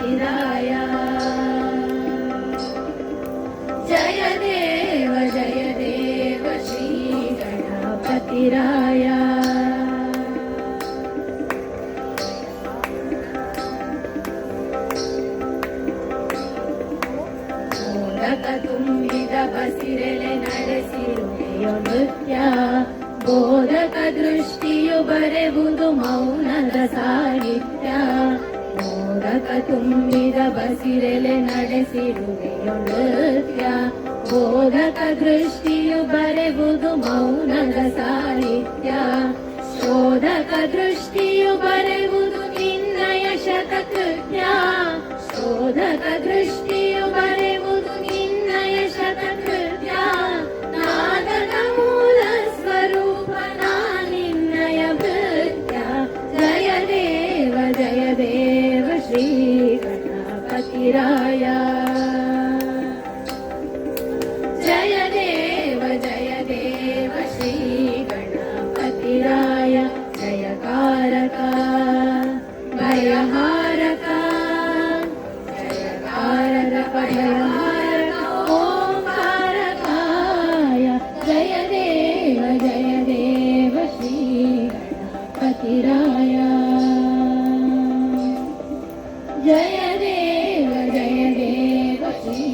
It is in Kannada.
गणपतिराय जय देव श्री गणपतिराय मोदक ತುಂಬಿದ ಬಸಿರೆಲೆ ನಡೆಸಿರುವೆಯೋ ನೃತ್ಯ ಬೋಧಕ ದೃಷ್ಟಿಯು ಬರೆವುದು ಮೌನದ ಸಾಹಿತ್ಯ ಮೋದಕ ತುಂಬಿದ ಬಸಿರೆಲೆ ನಡೆಸಿರುವೆಯೋ ನೃತ್ಯ ಬೋಧಕ ದೃಷ್ಟಿಯು ಬರೆವುದು ಮೌನದ ಸಾಹಿತ್ಯ ಶೋಧಕ ದೃಷ್ಟಿಯು ಬರೆವುದು ನಿನ್ನಯ ಶತಕೃತ್ಯ ಶೋಧಕ ದೃಷ್ಟಿಯು ಬರೆವುದು ನಿನ್ನಯ ಶತಕೃತ್ಯ ನಾದದ ಮೂಲ ಸ್ವರೂಪ ನಿನ್ನಯ ಭೃತ್ಯ ಜಯ ದೇವ ಶ್ರೀ ಗಣಪತಿರಾಯ जय देव श्री गणपतिराय जयकारक भयहारक जयकारक भयहारक ओंकारकाय जय देव श्री गणपतिराय जय देव श्री